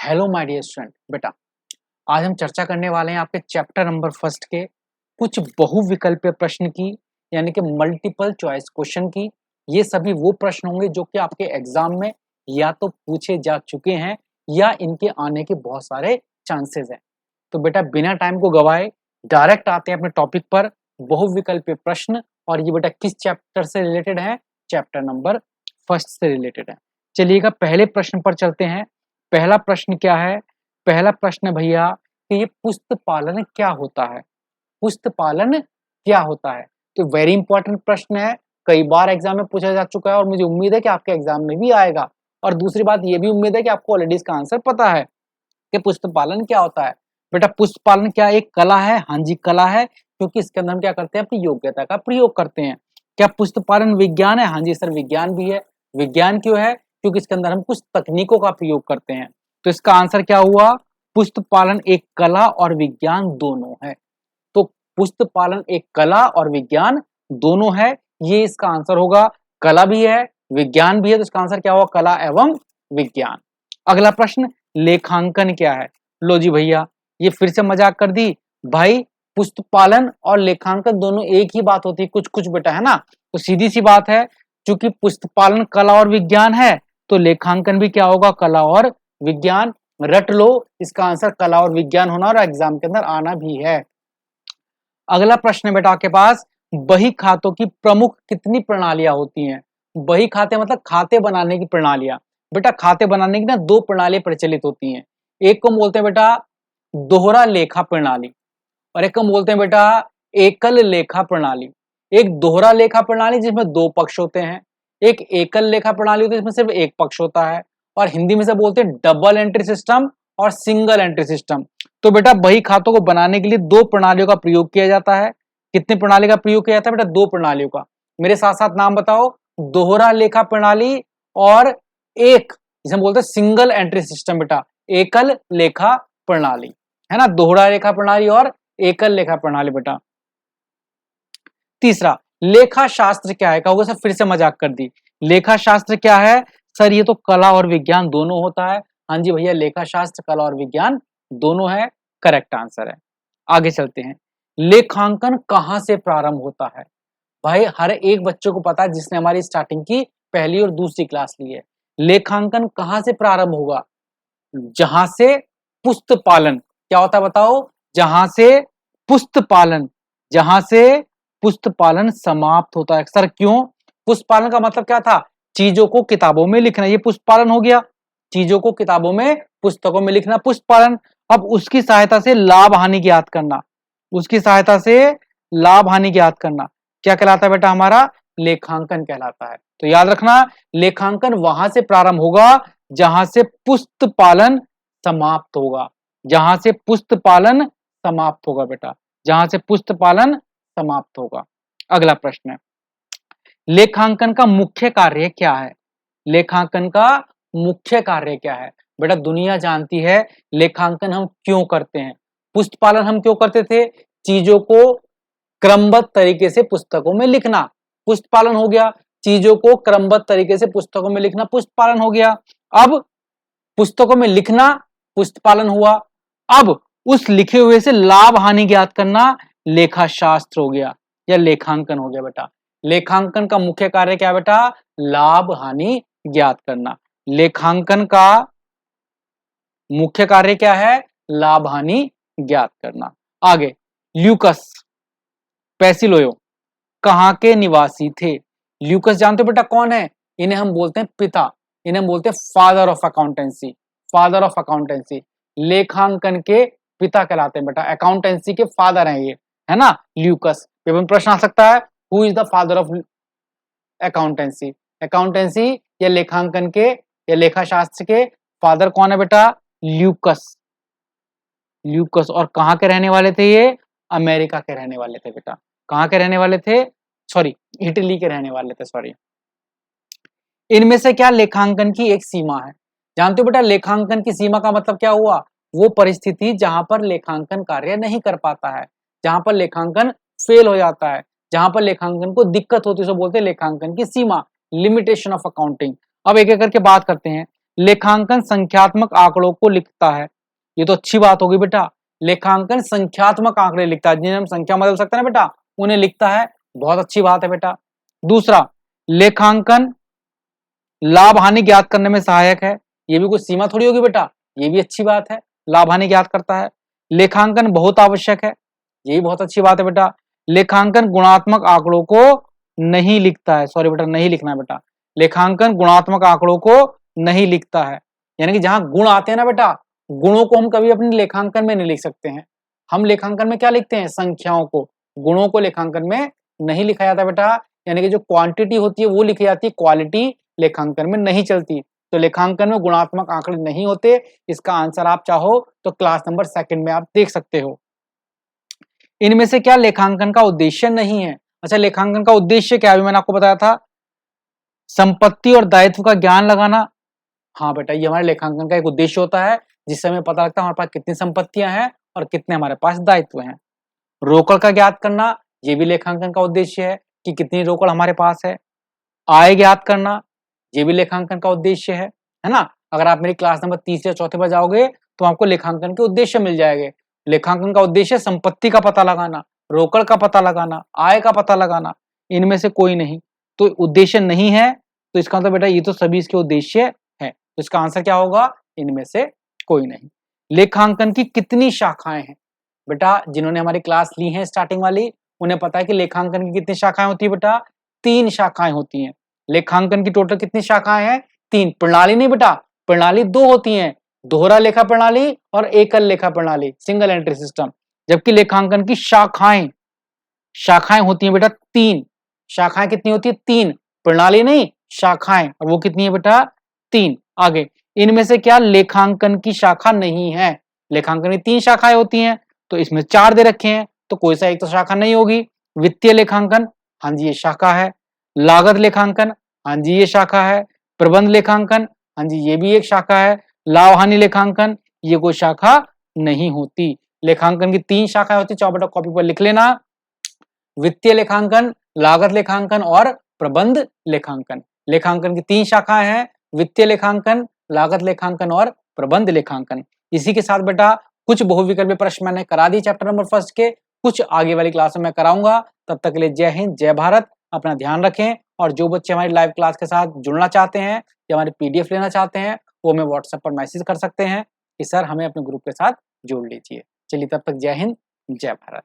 Hello my dear student. बेटा, आज हम चर्चा करने वाले हैं आपके चैप्टर नंबर फर्स्ट के कुछ बहुविकल्पीय प्रश्न की, यानी कि मल्टीपल चॉइस क्वेश्चन की। ये सभी वो प्रश्न होंगे जो कि आपके एग्जाम में या तो पूछे जा चुके हैं या इनके आने के बहुत सारे चांसेस हैं। तो बेटा, बिना टाइम को गवाए डायरेक्ट आते हैं अपने टॉपिक पर। बहुविकल्पीय प्रश्न, और ये बेटा किस चैप्टर से रिलेटेड है? चैप्टर नंबर फर्स्ट से रिलेटेड है। चलिएगा पहले प्रश्न पर चलते हैं। पहला प्रश्न क्या है? पहला प्रश्न है भैया कि ये पुष्प पालन क्या होता है? पुष्प पालन क्या होता है? तो वेरी इंपॉर्टेंट प्रश्न है, कई बार एग्जाम में पूछा जा चुका है और मुझे उम्मीद है कि आपके एग्जाम में भी आएगा। और दूसरी बात ये भी उम्मीद है कि आपको ऑलरेडी इसका आंसर पता है कि पुष्प पालन क्या होता है। बेटा, पुष्प पालन क्या एक कला है? हाँ जी, कला है, क्योंकि इसके अंदर हम क्या करते हैं? अपनी योग्यता का प्रयोग करते हैं। क्या पुष्प पालन विज्ञान है? हाँ जी सर, विज्ञान भी है। विज्ञान क्यों है? क्योंकि इसके अंदर हम कुछ तकनीकों का प्रयोग करते हैं। तो इसका आंसर क्या हुआ? पुष्प पालन एक कला और विज्ञान दोनों है। तो पुष्प पालन एक कला और विज्ञान दोनों है, ये इसका आंसर होगा। कला भी है, विज्ञान भी है, तो इसका आंसर क्या होगा? कला एवं विज्ञान। अगला प्रश्न, लेखांकन क्या है? लो जी भैया, ये फिर से मजाक कर दी भाई। पुष्प पालन और लेखांकन दोनों एक ही बात होती है कुछ कुछ बेटा, है ना? तो सीधी सी बात है, चूंकि पुष्प पालन कला और विज्ञान है तो लेखांकन भी क्या होगा? कला और विज्ञान। रट लो, इसका आंसर कला और विज्ञान होना और एग्जाम के अंदर आना भी है। अगला प्रश्न है बेटा आपके पास, बही खातों की प्रमुख कितनी प्रणालियां होती हैं? बही खाते मतलब खाते बनाने की प्रणालियां। बेटा, खाते बनाने की ना दो प्रणाली प्रचलित होती हैं। एक को बोलते हैं बेटा दोहरा लेखा प्रणाली, और एक को बोलते हैं बेटा एकल लेखा प्रणाली। एक दोहरा लेखा प्रणाली जिसमें दो पक्ष होते हैं, एक एकल लेखा प्रणाली होती है जिसमें सिर्फ एक पक्ष होता है, और हिंदी में से बोलते हैं डबल एंट्री सिस्टम और सिंगल एंट्री सिस्टम। तो बेटा, बही खातों को बनाने के लिए दो प्रणालियों का प्रयोग किया जाता है। कितनी प्रणाली का प्रयोग किया जाता है बेटा? दो प्रणालियों का। मेरे साथ साथ नाम बताओ। दोहरा लेखा प्रणाली और एक जिसे हम बोलते हैं सिंगल एंट्री सिस्टम बेटा, एकल लेखा प्रणाली, है ना? दोहरा लेखा प्रणाली और एकल लेखा प्रणाली बेटा। तीसरा, लेखा शास्त्र क्या है? कहोगे सर फिर से मजाक कर दी। लेखा शास्त्र क्या है? सर ये तो कला और विज्ञान दोनों होता है। हाँ जी भैया, लेखा शास्त्र कला और विज्ञान दोनों है, करेक्ट आंसर है। आगे चलते हैं। लेखांकन कहां से प्रारंभ होता है? भाई, हर एक बच्चे को पता है जिसने हमारी स्टार्टिंग की पहली और दूसरी क्लास ली है। लेखांकन कहां से प्रारंभ होगा? जहां से पुष्प पालन क्या होता है बताओ? जहां से पुष्प पालन, जहां से पुष्प पालन समाप्त होता है। सर क्यों? पुष्प पालन का मतलब क्या था? चीजों को किताबों में लिखना, ये पुष्प पालन हो गया। चीजों को किताबों में पुस्तकों में लिखना पुष्प पालन। अब उसकी सहायता से लाभ हानि ज्ञात करना, उसकी सहायता से लाभ हानि ज्ञात करना क्या कहलाता है बेटा? हमारा लेखांकन कहलाता है। तो याद रखना, लेखांकन वहां से प्रारंभ होगा जहां से पुष्प पालन समाप्त होगा, जहां से पुष्प पालन समाप्त होगा बेटा, जहां से पुष्प पालन समाप्त होगा। अगला प्रश्न है, लेखांकन का मुख्य कार्य क्या है? लेखांकन का मुख्य कार्य क्या है? बेटा, दुनिया जानती है लेखांकन हम क्यों करते हैं। पुष्प पालन हम क्यों करते थे? चीजों को क्रमबद्ध तरीके से पुस्तकों में लिखना, पुष्प पालन हो गया। चीजों को क्रमबद्ध तरीके से पुस्तकों में लिखना पुष्प पालन हो गया। अब पुस्तकों में लिखना पुष्प पालन हुआ। अब उस लिखे हुए से लाभ हानि ज्ञात करना लेखा शास्त्र हो गया या लेखांकन हो गया बेटा। लेखांकन का मुख्य कार्य क्या है बेटा? लाभ हानि ज्ञात करना। लेखांकन का मुख्य कार्य क्या है? लाभ हानि ज्ञात करना। आगे, ल्यूकस पेसिलोयो कहां के निवासी थे? ल्यूकस जानते हो बेटा कौन है? इन्हें हम बोलते हैं पिता, इन्हें हम बोलते हैं father of accountancy, father of accountancy. लेखांकन के पिता कहलाते हैं बेटा, अकाउंटेंसी के फादर हैं ये, है ना? ल्यूकस। पेपर में प्रश्न आ सकता है, who is the father of accountancy? Accountancy या लेखांकन के या लेखा शास्त्र के फादर कौन है बेटा? ल्यूकस। ल्यूकस। और कहां के रहने वाले थे ये? अमेरिका के रहने वाले थे बेटा। कहां के रहने वाले थे? सॉरी, इटली के रहने वाले थे, सॉरी। इनमें से क्या लेखांकन की एक सीमा है? जानते हो बेटा लेखांकन की सीमा का मतलब क्या हुआ? वो परिस्थिति जहां पर लेखांकन कार्य नहीं कर पाता है, जहां पर लेखांकन फेल हो जाता है, जहां पर लेखांकन को दिक्कत होती है, उसे बोलते हैं लेखांकन की सीमा, लिमिटेशन ऑफ अकाउंटिंग। अब एक एक करके बात करते हैं। लेखांकन संख्यात्मक आंकड़ों को लिखता है। ये तो अच्छी बात होगी बेटा, लेखांकन संख्यात्मक आंकड़े लिखता है, जिन्हें हम संख्या बदल सकते हैं ना बेटा, उन्हें लिखता है, बहुत अच्छी बात है बेटा। दूसरा, लेखांकन लाभ हानि ज्ञात करने में सहायक है। ये भी कुछ सीमा थोड़ी होगी बेटा, ये भी अच्छी बात है, लाभ हानि ज्ञात करता है। लेखांकन बहुत आवश्यक है, ये भी बहुत अच्छी बात है बेटा। लेखांकन गुणात्मक आंकड़ों को नहीं लिखता है, सॉरी बेटा नहीं लिखना है बेटा, लेखांकन गुणात्मक आंकड़ों को नहीं लिखता है। यानी कि जहां गुण आते हैं ना बेटा, गुणों को हम कभी अपने लेखांकन में नहीं लिख सकते हैं। हम लेखांकन में क्या लिखते हैं, संख्याओं को, गुणों को लेखांकन में नहीं लिखा जाता बेटा। यानी कि जो क्वांटिटी होती है वो लिखी जाती है, क्वालिटी लेखांकन में नहीं चलती। तो लेखांकन में गुणात्मक आंकड़े नहीं होते। इसका आंसर आप चाहो तो क्लास नंबर 2 में आप देख सकते हो। इनमें से क्या लेखांकन का उद्देश्य नहीं है? अच्छा, लेखांकन का उद्देश्य क्या है, अभी मैंने आपको बताया था, संपत्ति और दायित्व का ज्ञान लगाना। हाँ बेटा, ये हमारे लेखांकन का एक उद्देश्य होता है, जिससे हमें पता लगता है हमारे पास कितनी संपत्तियां हैं और कितने हमारे पास दायित्व हैं। रोकड़ का ज्ञात करना, ये भी लेखांकन का उद्देश्य है कि कितनी रोकड़ हमारे पास है। आय ज्ञात करना, ये भी लेखांकन का उद्देश्य है ना। अगर आप मेरी क्लास नंबर 3 या 4 पर जाओगे तो आपको लेखांकन के उद्देश्य मिल जाएंगे। लेखांकन का उद्देश्य संपत्ति का पता लगाना, रोकड़ का पता लगाना, आय का पता लगाना, इनमें से कोई नहीं। तो उद्देश्य नहीं है, तो इसका मतलब बेटा ये तो सभी इसके उद्देश्य है। तो इसका आंसर क्या होगा, इनमें से कोई नहीं। लेखांकन की कितनी शाखाएं हैं? बेटा जिन्होंने हमारी क्लास ली है स्टार्टिंग वाली, उन्हें पता है कि लेखांकन की कितनी शाखाएं होती है बेटा, 3 शाखाएं होती हैं। लेखांकन की टोटल कितनी शाखाएं हैं, 3। प्रणाली नहीं बेटा, प्रणाली 2 होती हैं, दोहरा लेखा प्रणाली और एकल लेखा प्रणाली, सिंगल एंट्री सिस्टम। जबकि लेखांकन की शाखाएं शाखाएं होती हैं बेटा 3। शाखाएं कितनी होती है, 3। प्रणाली नहीं, शाखाएं, और वो कितनी है बेटा, 3। आगे, इनमें से क्या लेखांकन की शाखा नहीं है? लेखांकन की 3 शाखाएं होती हैं, तो इसमें 4 दे रखे हैं, तो कोई सा एक तो शाखा नहीं होगी। वित्तीय लेखांकन, हाँ जी ये शाखा है। लागत लेखांकन, हाँ जी ये शाखा है। प्रबंध लेखांकन, हाँ जी ये भी एक शाखा है। लाभ हानि लेखांकन, ये कोई शाखा नहीं होती। लेखांकन की 3 शाखाएं होती, चाहो बेटा कॉपी पर लिख लेना, वित्तीय लेखांकन, लागत लेखांकन और प्रबंध लेखांकन। लेखांकन की 3 शाखाएं हैं, वित्तीय लेखांकन, लागत लेखांकन और प्रबंध लेखांकन। इसी के साथ बेटा कुछ बहुविकल्पीय प्रश्न मैंने करा दिए चैप्टर नंबर 1 के, कुछ आगे वाली क्लास में मैं कराऊंगा। तब तक के लिए जय हिंद, जय भारत, अपना ध्यान रखें। और जो बच्चे हमारी लाइव क्लास के साथ जुड़ना चाहते हैं या हमारी पीडीएफ लेना चाहते हैं, वो हमें व्हाट्सएप पर मैसेज कर सकते हैं कि सर हमें अपने ग्रुप के साथ जोड़ लीजिए। चलिए तब तक जय हिंद, जय भारत।